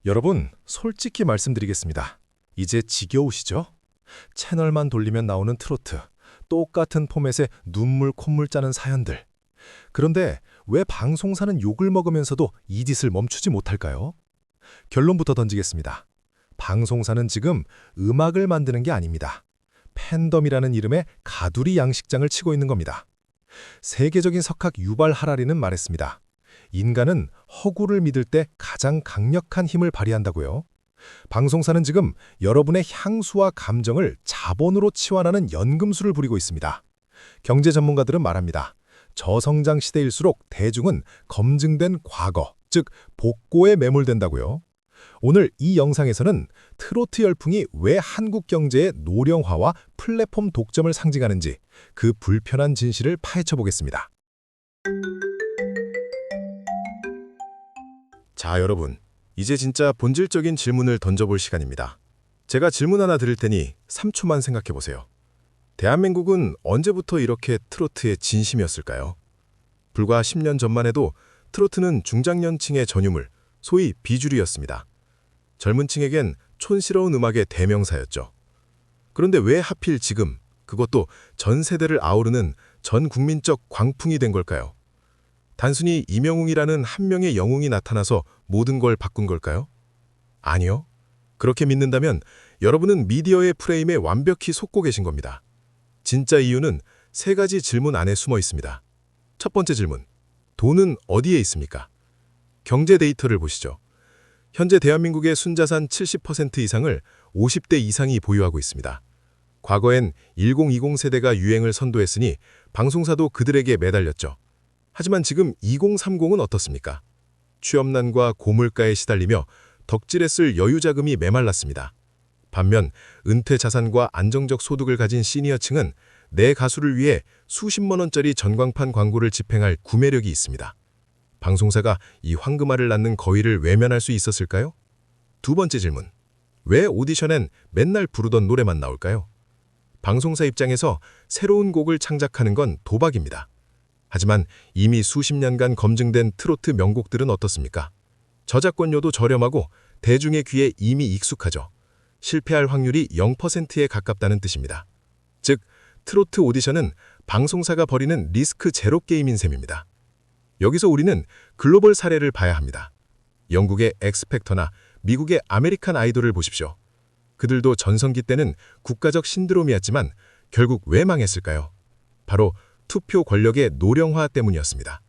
여러분, 솔직히 말씀드리겠습니다. 이제 지겨우시죠? 채널만 돌리면 나오는 트로트, 똑같은 포맷에 눈물 콧물 짜는 사연들. 그런데 왜 방송사는 욕을 먹으면서도 이 짓을 멈추지 못할까요? 결론부터 던지겠습니다. 방송사는 지금 음악을 만드는 게 아닙니다. 팬덤이라는 이름의 가두리 양식장을 치고 있는 겁니다. 세계적인 석학 유발 하라리는 말했습니다. 인간은 허구를 믿을 때 가장 강력한 힘을 발휘한다고요. 방송사는 지금 여러분의 향수와 감정을 자본으로 치환하는 연금술을 부리고 있습니다. 경제 전문가들은 말합니다. 저성장 시대일수록 대중은 검증된 과거, 즉 복고에 매몰된다고요. 오늘 이 영상에서는 트로트 열풍이 왜 한국 경제의 노령화와 플랫폼 독점을 상징하는지 그 불편한 진실을 파헤쳐 보겠습니다. 자, 여러분. 이제 진짜 본질적인 질문을 던져볼 시간입니다. 제가 질문 하나 드릴 테니 3초만 생각해 보세요. 대한민국은 언제부터 이렇게 트로트의 진심이었을까요? 불과 10년 전만 해도 트로트는 중장년층의 전유물, 소위 비주류였습니다. 젊은 층에겐 촌스러운 음악의 대명사였죠. 그런데 왜 하필 지금, 그것도 전 세대를 아우르는 전 국민적 광풍이 된 걸까요? 단순히 이명웅이라는 한 명의 영웅이 나타나서 모든 걸 바꾼 걸까요? 아니요. 그렇게 믿는다면 여러분은 미디어의 프레임에 완벽히 속고 계신 겁니다. 진짜 이유는 세 가지 질문 안에 숨어 있습니다. 첫 번째 질문. 돈은 어디에 있습니까? 경제 데이터를 보시죠. 현재 대한민국의 순자산 70% 이상을 50대 이상이 보유하고 있습니다. 과거엔 1020 세대가 유행을 선도했으니 방송사도 그들에게 매달렸죠. 하지만 지금 2030은 어떻습니까? 취업난과 고물가에 시달리며 덕질에 쓸 여유 자금이 메말랐습니다. 반면 은퇴 자산과 안정적 소득을 가진 시니어층은 내 가수를 위해 수십만 원짜리 전광판 광고를 집행할 구매력이 있습니다. 방송사가 이 황금알을 낳는 거위를 외면할 수 있었을까요? 두 번째 질문. 왜 오디션엔 맨날 부르던 노래만 나올까요? 방송사 입장에서 새로운 곡을 창작하는 건 도박입니다. 하지만 이미 수십 년간 검증된 트로트 명곡들은 어떻습니까? 저작권료도 저렴하고 대중의 귀에 이미 익숙하죠. 실패할 확률이 0%에 가깝다는 뜻입니다. 즉, 트로트 오디션은 방송사가 벌이는 리스크 제로 게임인 셈입니다. 여기서 우리는 글로벌 사례를 봐야 합니다. 영국의 엑스팩터나 미국의 아메리칸 아이돌을 보십시오. 그들도 전성기 때는 국가적 신드롬이었지만 결국 왜 망했을까요? 바로 투표 권력의 노령화 때문이었습니다.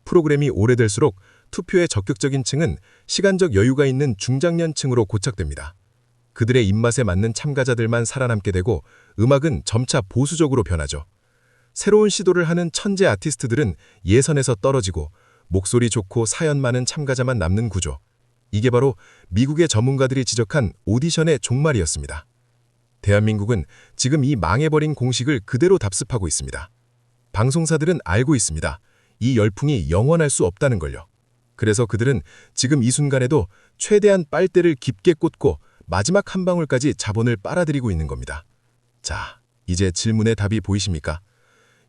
프로그램이 오래될수록 투표의 적극적인 층은 시간적 여유가 있는 중장년층으로 고착됩니다. 그들의 입맛에 맞는 참가자들만 살아남게 되고 음악은 점차 보수적으로 변하죠. 새로운 시도를 하는 천재 아티스트들은 예선에서 떨어지고 목소리 좋고 사연 많은 참가자만 남는 구조. 이게 바로 미국의 전문가들이 지적한 오디션의 종말이었습니다. 대한민국은 지금 이 망해버린 공식을 그대로 답습하고 있습니다. 방송사들은 알고 있습니다. 이 열풍이 영원할 수 없다는 걸요. 그래서 그들은 지금 이 순간에도 최대한 빨대를 깊게 꽂고 마지막 한 방울까지 자본을 빨아들이고 있는 겁니다. 자, 이제 질문의 답이 보이십니까?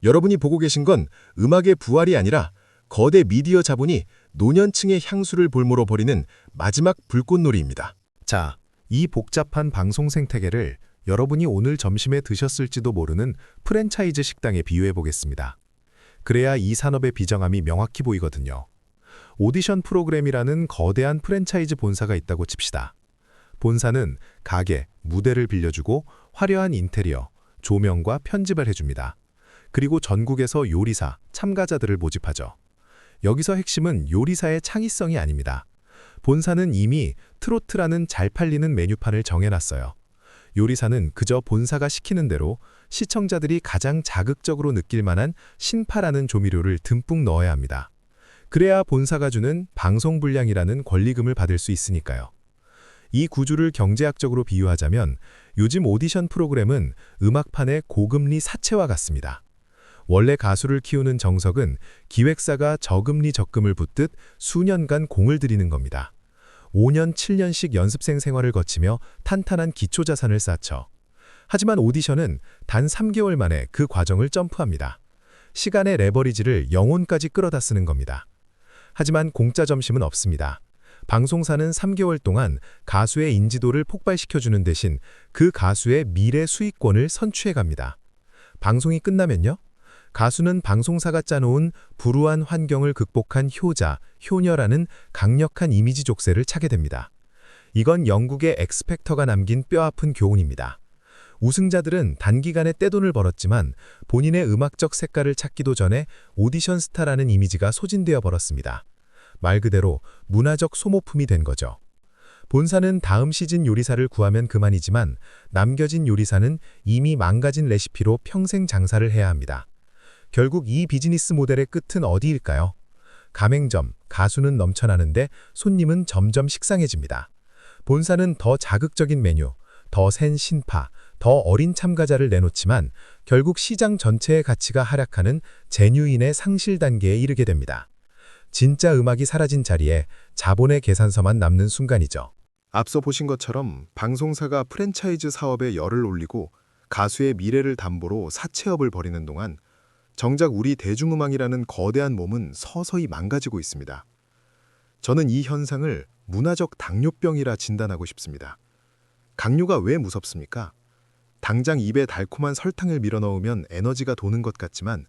여러분이 보고 계신 건 음악의 부활이 아니라 거대 미디어 자본이 노년층의 향수를 볼모로 벌이는 마지막 불꽃놀이입니다. 자, 이 복잡한 방송 생태계를 여러분이 오늘 점심에 드셨을지도 모르는 프랜차이즈 식당에 비유해 보겠습니다. 그래야 이 산업의 비정함이 명확히 보이거든요. 오디션 프로그램이라는 거대한 프랜차이즈 본사가 있다고 칩시다. 본사는 가게, 무대를 빌려주고 화려한 인테리어, 조명과 편집을 해줍니다. 그리고 전국에서 요리사, 참가자들을 모집하죠. 여기서 핵심은 요리사의 창의성이 아닙니다. 본사는 이미 트로트라는 잘 팔리는 메뉴판을 정해놨어요. 요리사는 그저 본사가 시키는 대로 시청자들이 가장 자극적으로 느낄 만한 신파라는 조미료를 듬뿍 넣어야 합니다. 그래야 본사가 주는 방송 분량이라는 권리금을 받을 수 있으니까요. 이 구조를 경제학적으로 비유하자면 요즘 오디션 프로그램은 음악판의 고금리 사채와 같습니다. 원래 가수를 키우는 정석은 기획사가 저금리 적금을 붓듯 수년간 공을 들이는 겁니다. 5년, 7년씩 연습생 생활을 거치며 탄탄한 기초자산을 쌓죠. 하지만 오디션은 단 3개월 만에 그 과정을 점프합니다. 시간의 레버리지를 영혼까지 끌어다 쓰는 겁니다. 하지만 공짜 점심은 없습니다. 방송사는 3개월 동안 가수의 인지도를 폭발시켜주는 대신 그 가수의 미래 수익권을 선취해갑니다. 방송이 끝나면요? 가수는 방송사가 짜놓은 불우한 환경을 극복한 효자, 효녀라는 강력한 이미지 족쇄를 차게 됩니다. 이건 영국의 엑스팩터가 남긴 뼈아픈 교훈입니다. 우승자들은 단기간에 떼돈을 벌었지만 본인의 음악적 색깔을 찾기도 전에 오디션 스타라는 이미지가 소진되어 버렸습니다. 말 그대로 문화적 소모품이 된 거죠. 본사는 다음 시즌 요리사를 구하면 그만이지만 남겨진 요리사는 이미 망가진 레시피로 평생 장사를 해야 합니다. 결국 이 비즈니스 모델의 끝은 어디일까요? 가맹점, 가수는 넘쳐나는데 손님은 점점 식상해집니다. 본사는 더 자극적인 메뉴, 더 센 신파, 더 어린 참가자를 내놓지만 결국 시장 전체의 가치가 하락하는 제뉴인의 상실 단계에 이르게 됩니다. 진짜 음악이 사라진 자리에 자본의 계산서만 남는 순간이죠. 앞서 보신 것처럼 방송사가 프랜차이즈 사업에 열을 올리고 가수의 미래를 담보로 사채업을 벌이는 동안 정작 우리 대중음악이라는 거대한 몸은 서서히 망가지고 있습니다. 저는 이 현상을 문화적 당뇨병이라 진단하고 싶습니다. 당뇨가 왜 무섭습니까? 당장 입에 달콤한 설탕을 밀어넣으면 에너지가 도는 것 같지만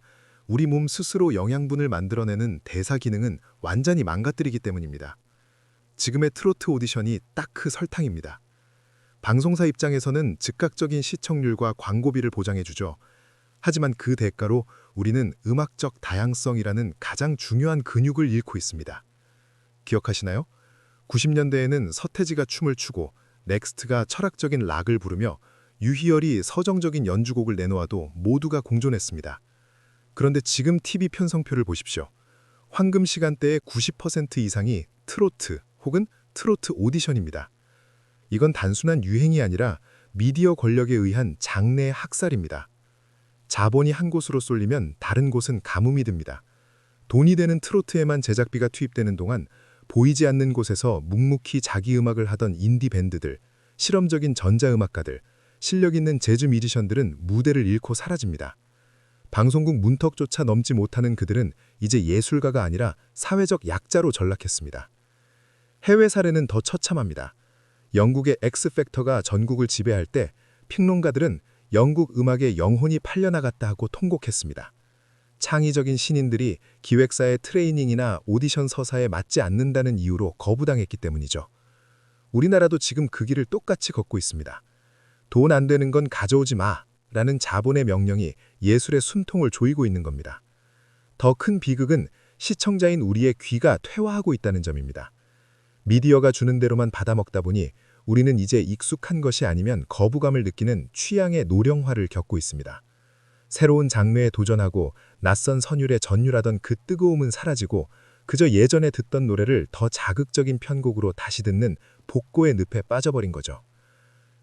우리 몸 스스로 영양분을 만들어내는 대사 기능은 완전히 망가뜨리기 때문입니다. 지금의 트로트 오디션이 딱 그 설탕입니다. 방송사 입장에서는 즉각적인 시청률과 광고비를 보장해주죠. 하지만 그 대가로 우리는 음악적 다양성이라는 가장 중요한 근육을 잃고 있습니다. 기억하시나요? 90년대에는 서태지가 춤을 추고 넥스트가 철학적인 락을 부르며 유희열이 서정적인 연주곡을 내놓아도 모두가 공존했습니다. 그런데 지금 TV 편성표를 보십시오. 황금 시간대의 90% 이상이 트로트 혹은 트로트 오디션입니다. 이건 단순한 유행이 아니라 미디어 권력에 의한 장래의 학살입니다. 자본이 한 곳으로 쏠리면 다른 곳은 가뭄이 듭니다. 돈이 되는 트로트에만 제작비가 투입되는 동안 보이지 않는 곳에서 묵묵히 자기 음악을 하던 인디 밴드들, 실험적인 전자음악가들, 실력 있는 재즈 뮤지션들은 무대를 잃고 사라집니다. 방송국 문턱조차 넘지 못하는 그들은 이제 예술가가 아니라 사회적 약자로 전락했습니다. 해외 사례는 더 처참합니다. 영국의 엑스팩터가 전국을 지배할 때 평론가들은 영국 음악의 영혼이 팔려나갔다 하고 통곡했습니다. 창의적인 신인들이 기획사의 트레이닝이나 오디션 서사에 맞지 않는다는 이유로 거부당했기 때문이죠. 우리나라도 지금 그 길을 똑같이 걷고 있습니다. 돈 안 되는 건 가져오지 마 라는 자본의 명령이 예술의 숨통을 조이고 있는 겁니다. 더 큰 비극은 시청자인 우리의 귀가 퇴화하고 있다는 점입니다. 미디어가 주는 대로만 받아먹다 보니 우리는 이제 익숙한 것이 아니면 거부감을 느끼는 취향의 노령화를 겪고 있습니다. 새로운 장르에 도전하고 낯선 선율에 전율하던 그 뜨거움은 사라지고 그저 예전에 듣던 노래를 더 자극적인 편곡으로 다시 듣는 복고의 늪에 빠져버린 거죠.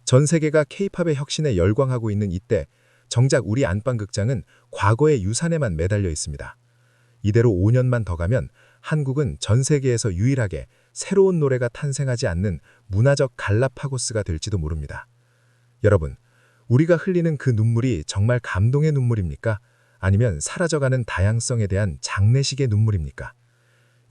전 세계가 K-팝의 혁신에 열광하고 있는 이때 정작 우리 안방극장은 과거의 유산에만 매달려 있습니다. 이대로 5년만 더 가면 한국은 전 세계에서 유일하게 새로운 노래가 탄생하지 않는 문화적 갈라파고스가 될지도 모릅니다. 여러분, 우리가 흘리는 그 눈물이 정말 감동의 눈물입니까? 아니면 사라져가는 다양성에 대한 장례식의 눈물입니까?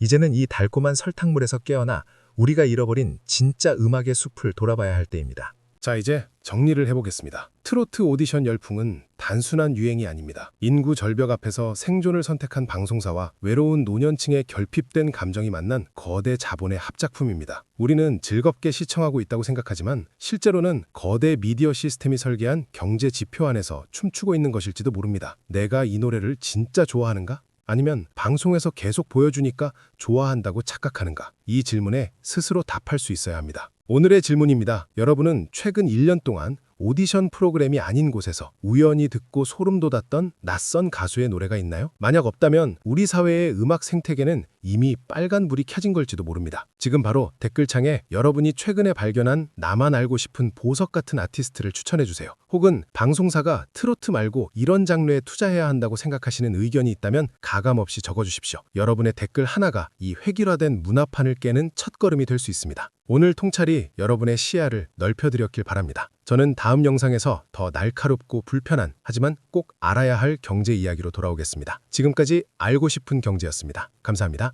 이제는 이 달콤한 설탕물에서 깨어나 우리가 잃어버린 진짜 음악의 숲을 돌아봐야 할 때입니다. 자, 이제 정리를 해보겠습니다. 트로트 오디션 열풍은 단순한 유행이 아닙니다. 인구 절벽 앞에서 생존을 선택한 방송사와 외로운 노년층의 결핍된 감정이 만난 거대 자본의 합작품입니다. 우리는 즐겁게 시청하고 있다고 생각하지만 실제로는 거대 미디어 시스템이 설계한 경제 지표 안에서 춤추고 있는 것일지도 모릅니다. 내가 이 노래를 진짜 좋아하는가? 아니면 방송에서 계속 보여주니까 좋아한다고 착각하는가? 이 질문에 스스로 답할 수 있어야 합니다. 오늘의 질문입니다. 여러분은 최근 1년 동안 오디션 프로그램이 아닌 곳에서 우연히 듣고 소름 돋았던 낯선 가수의 노래가 있나요? 만약 없다면 우리 사회의 음악 생태계는 이미 빨간불이 켜진 걸지도 모릅니다. 지금 바로 댓글창에 여러분이 최근에 발견한 나만 알고 싶은 보석 같은 아티스트를 추천해주세요. 혹은 방송사가 트로트 말고 이런 장르에 투자해야 한다고 생각하시는 의견이 있다면 가감없이 적어주십시오. 여러분의 댓글 하나가 이 획일화된 문화판을 깨는 첫걸음이 될 수 있습니다. 오늘 통찰이 여러분의 시야를 넓혀드렸길 바랍니다. 저는 다음 영상에서 더 날카롭고 불편한 하지만 꼭 알아야 할 경제 이야기로 돌아오겠습니다. 지금까지 알고 싶은 경제였습니다. 감사합니다.